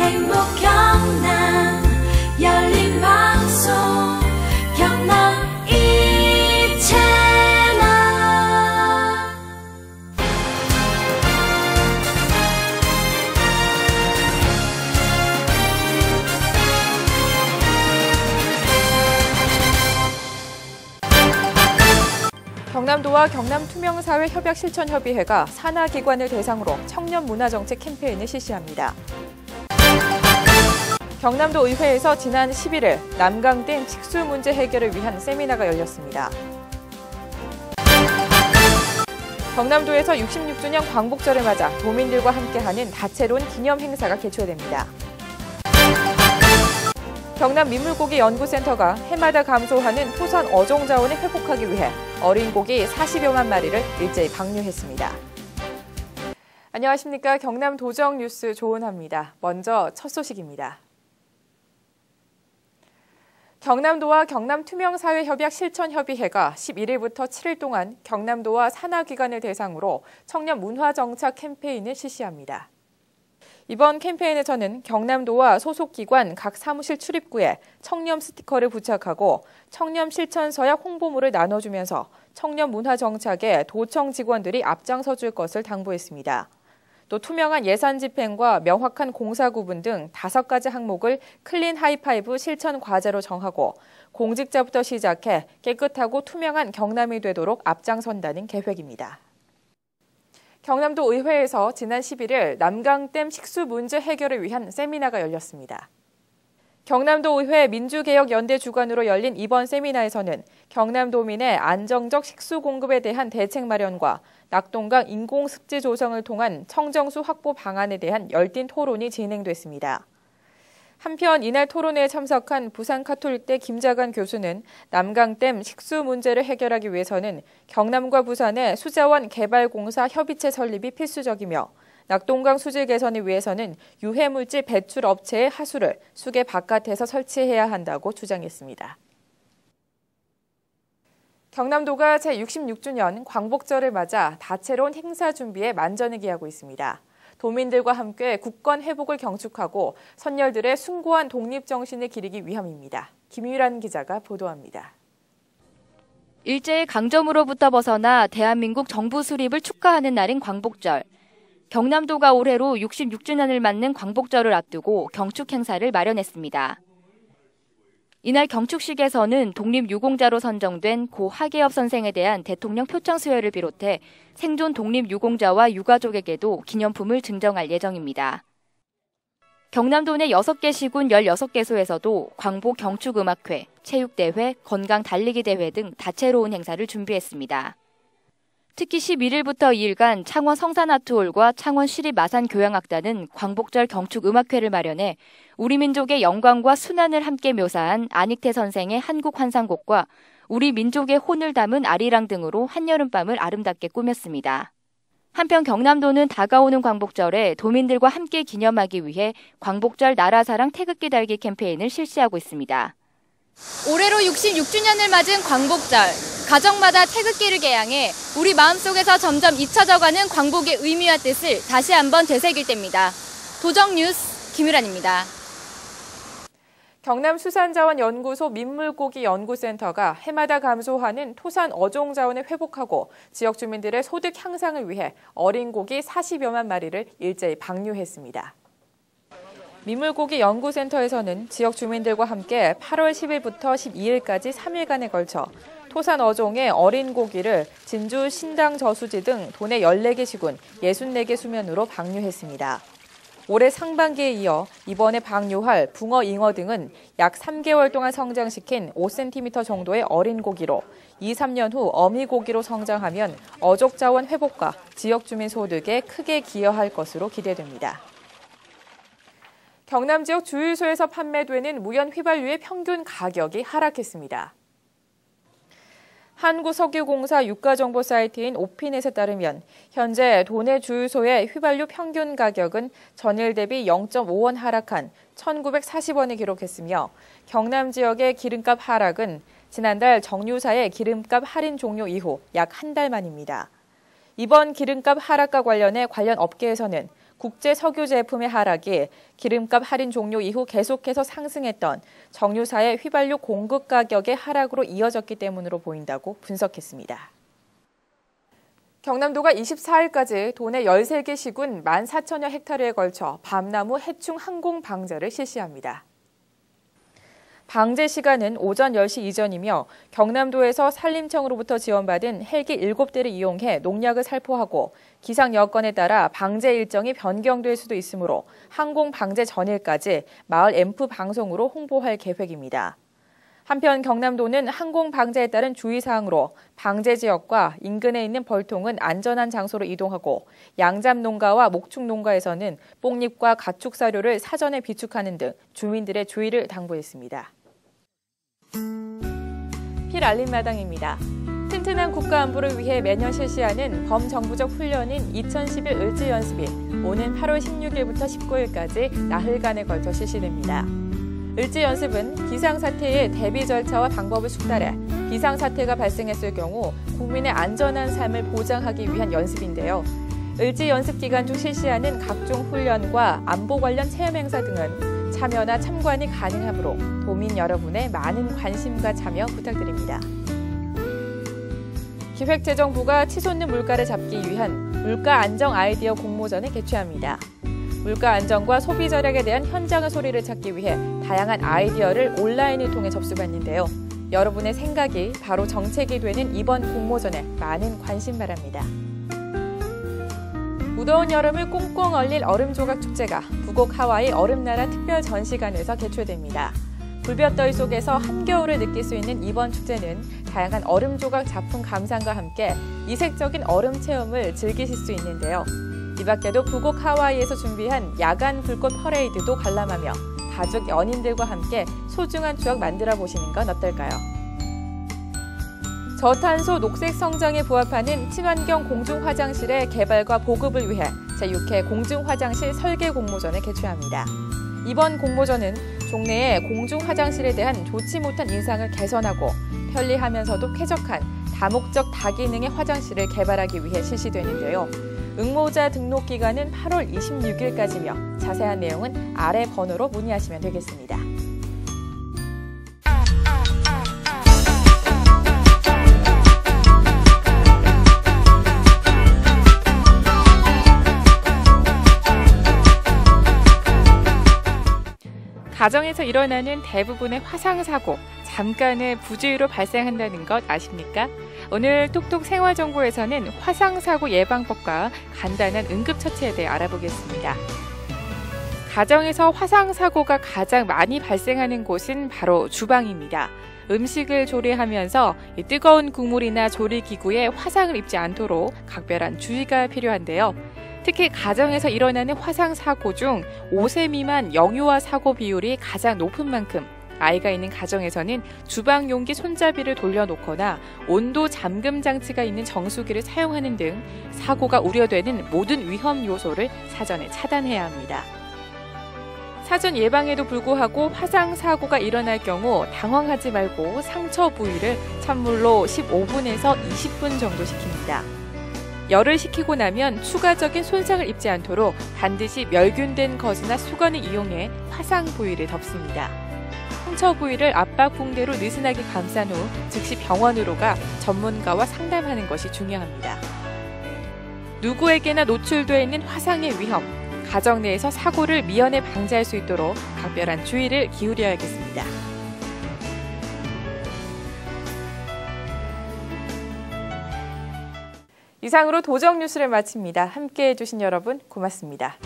행복 경남 열린 방송 경남 이채널. 경남도와 경남투명사회협약실천협의회가 산하기관을 대상으로 청년문화정책 캠페인을 실시합니다. 경남도 의회에서 지난 11일 남강댐 식수 문제 해결을 위한 세미나가 열렸습니다. 경남도에서 66주년 광복절을 맞아 도민들과 함께하는 다채로운 기념 행사가 개최됩니다. 경남 민물고기 연구센터가 해마다 감소하는 토산 어종 자원을 회복하기 위해 어린 고기 40여만 마리를 일제히 방류했습니다. 안녕하십니까. 경남 도정 뉴스 조은하입니다. 먼저 첫 소식입니다. 경남도와 경남투명사회협약실천협의회가 11일부터 7일 동안 경남도와 산하기관을 대상으로 청년 문화정착 캠페인을 실시합니다. 이번 캠페인에서는 경남도와 소속기관 각 사무실 출입구에 청렴 스티커를 부착하고 청렴 실천서약 홍보물을 나눠주면서 청년 문화 정착에 도청 직원들이 앞장서 줄 것을 당부했습니다. 또 투명한 예산 집행과 명확한 공사 구분 등 5가지 항목을 클린 하이파이브 실천 과제로 정하고 공직자부터 시작해 깨끗하고 투명한 경남이 되도록 앞장선다는 계획입니다. 경남도 의회에서 지난 11일 남강댐 식수 문제 해결을 위한 세미나가 열렸습니다. 경남도 의회 민주개혁연대 주관으로 열린 이번 세미나에서는 경남도민의 안정적 식수 공급에 대한 대책 마련과 낙동강 인공습지 조성을 통한 청정수 확보 방안에 대한 열띤 토론이 진행됐습니다. 한편 이날 토론회에 참석한 부산카톨릭대 김자관 교수는 남강댐 식수 문제를 해결하기 위해서는 경남과 부산의 수자원 개발공사 협의체 설립이 필수적이며 낙동강 수질 개선을 위해서는 유해물질 배출 업체의 하수를 수계 바깥에서 설치해야 한다고 주장했습니다. 경남도가 제66주년 광복절을 맞아 다채로운 행사 준비에 만전을 기하고 있습니다. 도민들과 함께 국권 회복을 경축하고 선열들의 숭고한 독립정신을 기리기 위함입니다. 김유란 기자가 보도합니다. 일제의 강점으로부터 벗어나 대한민국 정부 수립을 축하하는 날인 광복절. 경남도가 올해로 66주년을 맞는 광복절을 앞두고 경축 행사를 마련했습니다. 이날 경축식에서는 독립유공자로 선정된 고 하계엽 선생에 대한 대통령 표창 수여를 비롯해 생존 독립유공자와 유가족에게도 기념품을 증정할 예정입니다. 경남도 내 6개 시군 16개소에서도 광복 경축음악회, 체육대회, 건강 달리기 대회 등 다채로운 행사를 준비했습니다. 특히 11일부터 2일간 창원 성산아트홀과 창원 시립마산교향악단은 광복절 경축음악회를 마련해 우리 민족의 영광과 순환을 함께 묘사한 안익태 선생의 한국환상곡과 우리 민족의 혼을 담은 아리랑 등으로 한여름밤을 아름답게 꾸몄습니다. 한편 경남도는 다가오는 광복절에 도민들과 함께 기념하기 위해 광복절 나라사랑 태극기 달기 캠페인을 실시하고 있습니다. 올해로 66주년을 맞은 광복절, 가정마다 태극기를 개양해 우리 마음속에서 점점 잊혀져가는 광복의 의미와 뜻을 다시 한번 되새길 때입니다. 도정뉴스 김유란입니다. 경남수산자원연구소 민물고기연구센터가 해마다 감소하는 토산 어종 자원을 회복하고 지역 주민들의 소득 향상을 위해 어린 고기 40여만 마리를 일제히 방류했습니다. 민물고기연구센터에서는 지역 주민들과 함께 8월 10일부터 12일까지 3일간에 걸쳐 토산 어종의 어린 고기를 진주, 신당, 저수지 등 도내 14개 시군 64개 수면으로 방류했습니다. 올해 상반기에 이어 이번에 방류할 붕어, 잉어 등은 약 3개월 동안 성장시킨 5cm 정도의 어린 고기로 2, 3년 후 어미 고기로 성장하면 어족 자원 회복과 지역 주민 소득에 크게 기여할 것으로 기대됩니다. 경남 지역 주유소에서 판매되는 무연 휘발유의 평균 가격이 하락했습니다. 한국석유공사 유가정보 사이트인 오피넷에 따르면 현재 도내 주유소의 휘발유 평균 가격은 전일 대비 0.5원 하락한 1,940원을 기록했으며 경남 지역의 기름값 하락은 지난달 정유사의 기름값 할인 종료 이후 약 한 달 만입니다. 이번 기름값 하락과 관련해 관련 업계에서는 국제 석유 제품의 하락이 기름값 할인 종료 이후 계속해서 상승했던 정유사의 휘발유 공급 가격의 하락으로 이어졌기 때문으로 보인다고 분석했습니다. 경남도가 24일까지 도내 13개 시군 14,000여 헥타르에 걸쳐 밤나무 해충 항공 방제를 실시합니다. 방제 시간은 오전 10시 이전이며 경남도에서 산림청으로부터 지원받은 헬기 7대를 이용해 농약을 살포하고 기상 여건에 따라 방제 일정이 변경될 수도 있으므로 항공 방제 전일까지 마을 앰프 방송으로 홍보할 계획입니다. 한편 경남도는 항공 방제에 따른 주의사항으로 방제 지역과 인근에 있는 벌통은 안전한 장소로 이동하고 양잡 농가와 목축 농가에서는 뽕잎과 가축 사료를 사전에 비축하는 등 주민들의 주의를 당부했습니다. 필알림마당입니다. 튼튼한 국가안보를 위해 매년 실시하는 범정부적 훈련인 2011 을지연습이 오는 8월 16일부터 19일까지 나흘간에 걸쳐 실시됩니다. 을지연습은 비상사태의 대비 절차와 방법을 숙달해 비상사태가 발생했을 경우 국민의 안전한 삶을 보장하기 위한 연습인데요. 을지연습 기간 중 실시하는 각종 훈련과 안보 관련 체험 행사 등은 참여나 참관이 가능하므로 도민 여러분의 많은 관심과 참여 부탁드립니다. 기획재정부가 치솟는 물가를 잡기 위한 물가 안정 아이디어 공모전을 개최합니다. 물가 안정과 소비 절약에 대한 현장의 소리를 찾기 위해 다양한 아이디어를 온라인을 통해 접수받는데요. 여러분의 생각이 바로 정책이 되는 이번 공모전에 많은 관심 바랍니다. 무더운 여름을 꽁꽁 얼릴 얼음 조각 축제가 부곡 하와이 얼음나라 특별 전시관에서 개최됩니다. 불볕더위 속에서 한겨울을 느낄 수 있는 이번 축제는 다양한 얼음 조각 작품 감상과 함께 이색적인 얼음 체험을 즐기실 수 있는데요. 이 밖에도 부곡 하와이에서 준비한 야간 불꽃 퍼레이드도 관람하며 가족 연인들과 함께 소중한 추억 만들어 보시는 건 어떨까요? 저탄소 녹색 성장에 부합하는 친환경 공중화장실의 개발과 보급을 위해 제6회 공중화장실 설계 공모전을 개최합니다. 이번 공모전은 종래의 공중화장실에 대한 좋지 못한 인상을 개선하고 편리하면서도 쾌적한 다목적 다기능의 화장실을 개발하기 위해 실시되는데요. 응모자 등록 기간은 8월 26일까지며 자세한 내용은 아래 번호로 문의하시면 되겠습니다. 가정에서 일어나는 대부분의 화상사고, 잠깐의 부주의로 발생한다는 것 아십니까? 오늘 톡톡 생활정보에서는 화상사고 예방법과 간단한 응급처치에 대해 알아보겠습니다. 가정에서 화상사고가 가장 많이 발생하는 곳은 바로 주방입니다. 음식을 조리하면서 뜨거운 국물이나 조리기구에 화상을 입지 않도록 각별한 주의가 필요한데요. 특히 가정에서 일어나는 화상사고 중 5세 미만 영유아 사고 비율이 가장 높은 만큼 아이가 있는 가정에서는 주방 용기 손잡이를 돌려놓거나 온도 잠금 장치가 있는 정수기를 사용하는 등 사고가 우려되는 모든 위험 요소를 사전에 차단해야 합니다. 사전 예방에도 불구하고 화상사고가 일어날 경우 당황하지 말고 상처 부위를 찬물로 15분에서 20분 정도 식힙니다. 열을 식히고 나면 추가적인 손상을 입지 않도록 반드시 멸균된 겉이나 수건을 이용해 화상 부위를 덮습니다. 상처 부위를 압박 붕대로 느슨하게 감싼 후 즉시 병원으로 가 전문가와 상담하는 것이 중요합니다. 누구에게나 노출되어 있는 화상의 위험, 가정 내에서 사고를 미연에 방지할 수 있도록 각별한 주의를 기울여야겠습니다. 이상으로 도정 뉴스를 마칩니다. 함께해 주신 여러분 고맙습니다.